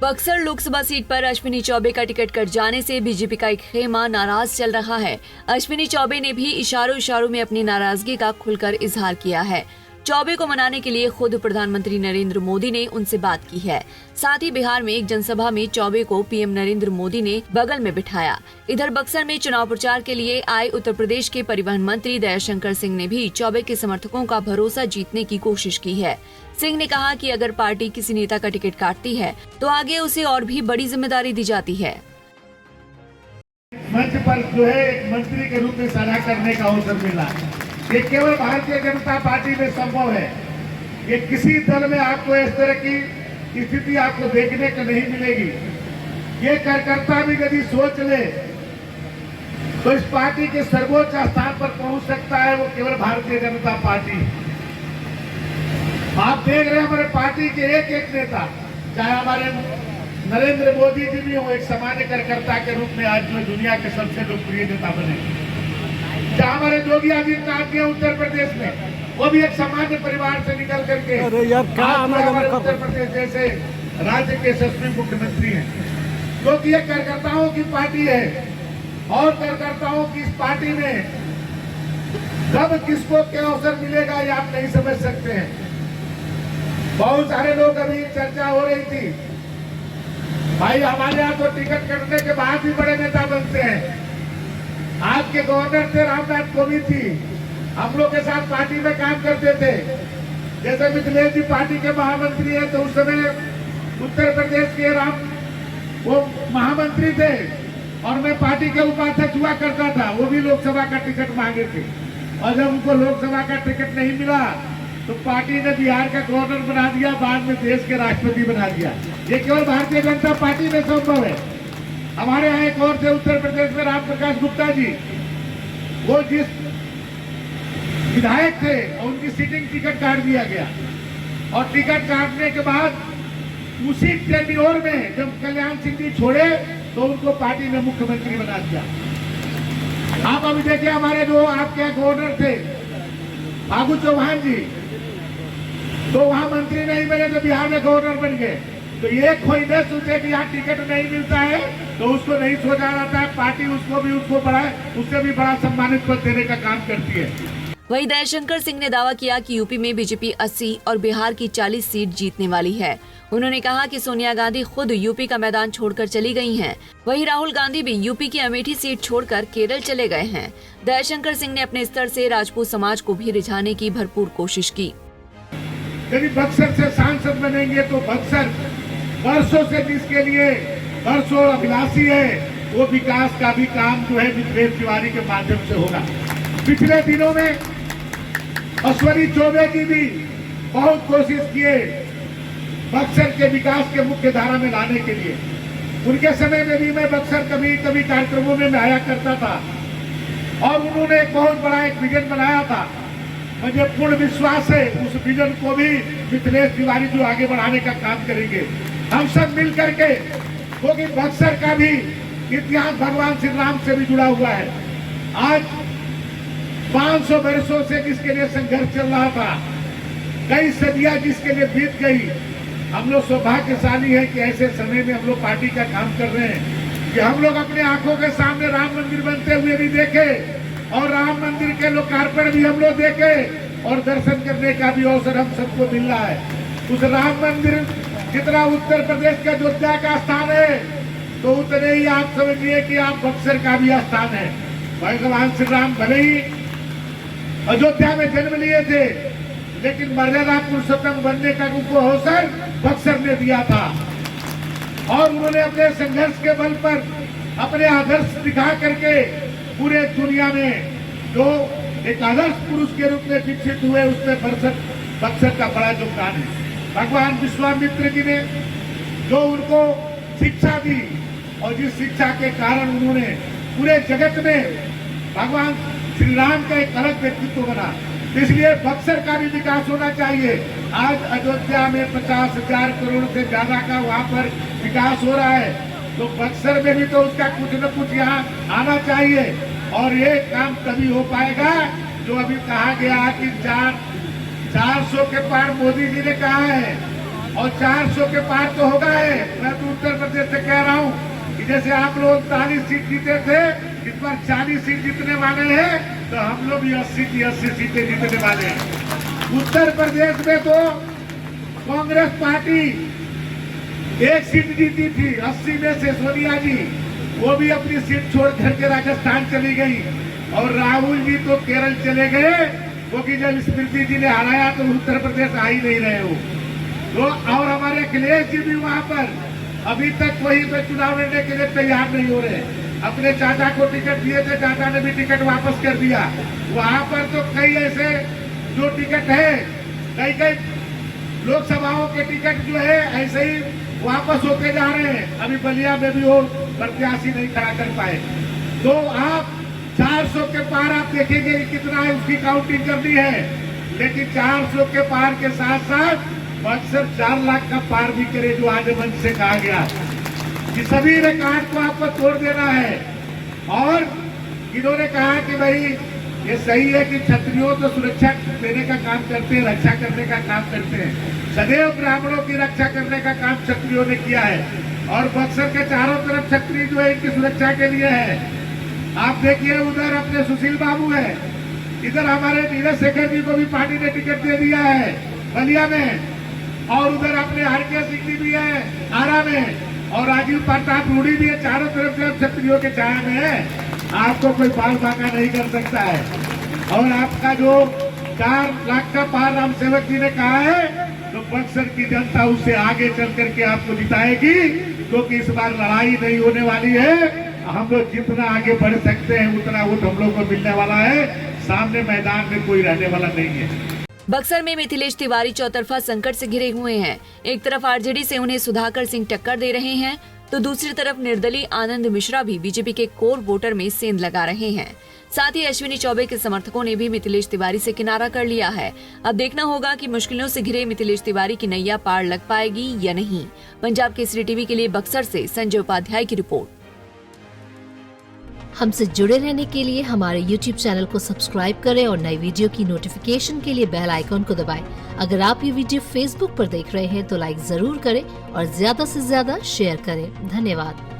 Buxar Lok Sabha seat पर अश्विनी चौबे का ticket cut जाने से बीजेपी का एक खेमा नाराज चल रहा है। अश्विनी चौबे ने भी इशारों में अपनी नाराजगी का खुलकर इजहार किया है। चौबे को मनाने के लिए खुद प्रधानमंत्री नरेंद्र मोदी ने उनसे बात की है। साथ ही बिहार में एक जनसभा में चौबे को पीएम नरेंद्र मोदी ने बगल में बिठाया। इधर बक्सर में चुनाव प्रचार के लिए आए उत्तर प्रदेश के परिवहन मंत्री दयाशंकर सिंह ने भी चौबे के समर्थकों का भरोसा जीतने की कोशिश की है। सिंह ने कहा कि अगर पार्टी किसी नेता का टिकट काटती है तो आगे उसे और भी बड़ी जिम्मेदारी दी जाती है। मंच पर जो है एक मंत्री के रूप में साझा करने का अवसर मिला, ये केवल भारतीय जनता पार्टी में संभव है। ये किसी दल में आपको इस तरह की स्थिति आपको देखने को नहीं मिलेगी। ये कार्यकर्ता भी यदि सोच ले तो इस पार्टी के सर्वोच्च स्थान पर पहुंच सकता है, वो केवल भारतीय जनता पार्टी। आप देख रहे हैं हमारे पार्टी के एक एक नेता, चाहे हमारे नरेंद्र मोदी जी भी हो, एक सामान्य कार्यकर्ता के रूप में आज जो दुनिया के सबसे लोकप्रिय नेता बने। चाहे हमारे योगी आदित्यनाथ जी उत्तर प्रदेश में, वो भी एक सामान्य परिवार से निकल करके हमारे उत्तर प्रदेश जैसे राज्य के यशस्वी मुख्यमंत्री हैं। क्योंकि ये कार्यकर्ताओं की पार्टी है और कार्यकर्ताओं की इस पार्टी में कब किसको क्या अवसर मिलेगा ये आप नहीं समझ सकते हैं। बहुत सारे लोग अभी चर्चा हो रही थी, भाई हमारे यहाँ तो टिकट कटने के बाद भी बड़े नेता बनते हैं। आज के गवर्नर थे रामनाथ कोविंद जी, हम लोग के साथ पार्टी में काम करते थे। जैसे मिथिलेश जी पार्टी के महामंत्री हैं, तो उस समय उत्तर प्रदेश के वो महामंत्री थे और मैं पार्टी के उपाध्यक्ष हुआ करता था। वो भी लोकसभा का टिकट मांगे थे और जब उनको लोकसभा का टिकट नहीं मिला तो पार्टी ने बिहार का गवर्नर बना दिया, बाद में देश के राष्ट्रपति बना दिया। ये केवल भारतीय जनता पार्टी में संभव है। हमारे यहाँ एक और थे उत्तर प्रदेश में राम प्रकाश गुप्ता जी, वो जिस विधायक थे और उनकी सीटिंग टिकट काट दिया गया और टिकट काटने के बाद उसी टेन्योर में जब कल्याण सिंह जी छोड़े तो उनको पार्टी ने मुख्यमंत्री बना दिया। आप अभी देखिए हमारे जो आपके गवर्नर थे फागू चौहान जी, तो वहां मंत्री नहीं बने तो बिहार में गवर्नर बन गए। तो ये कोई न सोचे कि यहाँ टिकट नहीं मिलता है तो उसको नहीं सोचा जाता है, पार्टी उसको बड़ा उससे भी बड़ा सम्मानित पद देने का काम करती है। वहीं दयाशंकर सिंह ने दावा किया कि यूपी में बीजेपी 80 और बिहार की 40 सीट जीतने वाली है। उन्होंने कहा कि सोनिया गांधी खुद यूपी का मैदान छोड़कर चली गई हैं। वहीं राहुल गांधी भी यूपी की अमेठी सीट छोड़कर केरल चले गए हैं। दयाशंकर सिंह ने अपने स्तर से राजपूत समाज को भी रिझाने की भरपूर कोशिश की। यदि बक्सर से सांसद बनेंगे तो बक्सर वर्षों से जिसके लिए वर्षों अभिलाषी है, वो विकास का भी काम जो है मिथिलेश तिवारी के माध्यम से होगा। पिछले दिनों में अश्विनी चौबे जी भी बहुत कोशिश किए बक्सर के विकास के मुख्य धारा में लाने के लिए। उनके समय में भी मैं बक्सर कभी कभी कार्यक्रमों में आया करता था और उन्होंने एक बहुत बड़ा एक विजन बनाया था। मुझे पूर्ण विश्वास है उस विजन को भी मिथिलेश तिवारी जो आगे बढ़ाने का काम करेंगे, हम सब मिल करके, क्योंकि बक्सर का भी इतिहास भगवान श्री राम से भी जुड़ा हुआ है। आज 500 वर्षों से जिसके लिए संघर्ष चल रहा था, कई सदियां जिसके लिए बीत गई, हम लोग सौभाग्यशाली हैं कि ऐसे समय में हम लोग पार्टी का काम कर रहे हैं कि हम लोग अपने आंखों के सामने राम मंदिर बनते हुए भी देखे और राम मंदिर के लोकार्पण भी हम लोग देखे और दर्शन करने का भी अवसर हम सबको मिल रहा है। उस राम मंदिर जितना उत्तर प्रदेश के अयोध्या का स्थान है, तो उतने ही आप समझिए कि आप बक्सर का भी स्थान है। भगवान श्री राम भले ही अयोध्या में जन्म लिए थे, लेकिन मर्यादा पुरुषोत्तम बनने का उनको अवसर बक्सर ने दिया था और उन्होंने अपने संघर्ष के बल पर अपने आदर्श दिखा करके पूरे दुनिया में जो एक आदर्श पुरुष के रूप में विकसित हुए, उसमें बक्सर का बड़ा योगदान है। भगवान विश्वामित्र जी ने जो उनको शिक्षा दी और जिस शिक्षा के कारण उन्होंने पूरे जगत में भगवान श्री राम का एक अलग व्यक्तित्व बना, इसलिए बक्सर का भी विकास होना चाहिए। आज अयोध्या में 50,000 करोड़ से ज्यादा का वहाँ पर विकास हो रहा है, तो बक्सर में भी तो उसका कुछ न कुछ यहाँ आना चाहिए और ये काम तभी हो पाएगा जो अभी कहा गया कि 400 के पार मोदी जी ने कहा है और 400 के पार तो होगा है। मैं तो उत्तर प्रदेश से कह रहा हूँ कि जैसे आप लोग 40 सीट जीते थे, इस बार 40 सीट जीतने वाले हैं, तो हम लोग भी 80 की 80 सीटें जीतने वाले हैं। उत्तर प्रदेश में तो कांग्रेस पार्टी 1 सीट जीती थी 80 में से, सोनिया जी, वो भी अपनी सीट छोड़ करके राजस्थान चली गई। और राहुल जी तो केरल चले गए, क्योंकि जब स्मृति जी ने हराया तो उत्तर प्रदेश आ ही नहीं रहे हो। तो और हमारे अखिलेश जी भी वहां पर अभी तक वहीं पे चुनाव लड़ने के लिए तैयार नहीं हो रहे। अपने चाचा को टिकट दिए थे, चाचा ने भी टिकट वापस कर दिया। वहां पर तो कई ऐसे जो टिकट है, कई लोकसभाओं के टिकट जो है ऐसे ही वापस होते जा रहे हैं। अभी बलिया में भी वो प्रत्याशी नहीं खड़ा कर पाए। तो आप 400 के पार आप देखेंगे कितना है, उसकी काउंटिंग करनी है। लेकिन 400 के पार के साथ साथ बक्सर 4 लाख का पार भी करे, जो आज मंच से कहा गया कि सभी रिकॉर्ड को आपको तोड़ देना है। और इन्होंने कहा कि भाई ये सही है कि क्षत्रियों तो सुरक्षा देने का काम करते हैं, रक्षा करने का काम करते हैं। सदैव ब्राह्मणों की रक्षा करने का काम क्षत्रियों ने किया है, और बक्सर के चारों तरफ क्षत्रिय जो है इनकी सुरक्षा के लिए है। आप देखिए उधर अपने सुशील बाबू है, इधर हमारे नीरज शेखर जी को भी पार्टी ने टिकट दे दिया है बलिया में, और उधर अपने हरके सिंह जी भी है आरा में, और राजीव प्रताप रूडी भी है। चारों तरफ से क्षत्रियों के छाया में है। आपको कोई बाल बांका नहीं कर सकता है। और आपका जो 4 लाख का पार राम सेवक जी ने कहा है, तो बक्सर की जनता उससे आगे चल करके आपको जिताएगी, क्योंकि इस बार लड़ाई नहीं होने वाली है। हम लोग जितना आगे बढ़ सकते हैं उतना वोट हम लोग को मिलने वाला है। सामने मैदान में कोई रहने वाला नहीं है। बक्सर में मिथिलेश तिवारी चौतरफा संकट से घिरे हुए हैं। एक तरफ आरजेडी से उन्हें सुधाकर सिंह टक्कर दे रहे हैं, तो दूसरी तरफ निर्दलीय आनंद मिश्रा भी बीजेपी के कोर वोटर में सेंध लगा रहे हैं। साथ ही अश्विनी चौबे के समर्थकों ने भी मिथिलेश तिवारी से किनारा कर लिया है। अब देखना होगा कि मुश्किलों से घिरे मिथिलेश तिवारी की नैया पार लग पाएगी या नहीं। पंजाब केसरी टीवी के लिए बक्सर से संजय उपाध्याय की रिपोर्ट। हमसे जुड़े रहने के लिए हमारे YouTube चैनल को सब्सक्राइब करें और नई वीडियो की नोटिफिकेशन के लिए बेल आइकॉन को दबाएं। अगर आप ये वीडियो Facebook पर देख रहे हैं तो लाइक जरूर करें और ज्यादा से ज्यादा शेयर करें। धन्यवाद।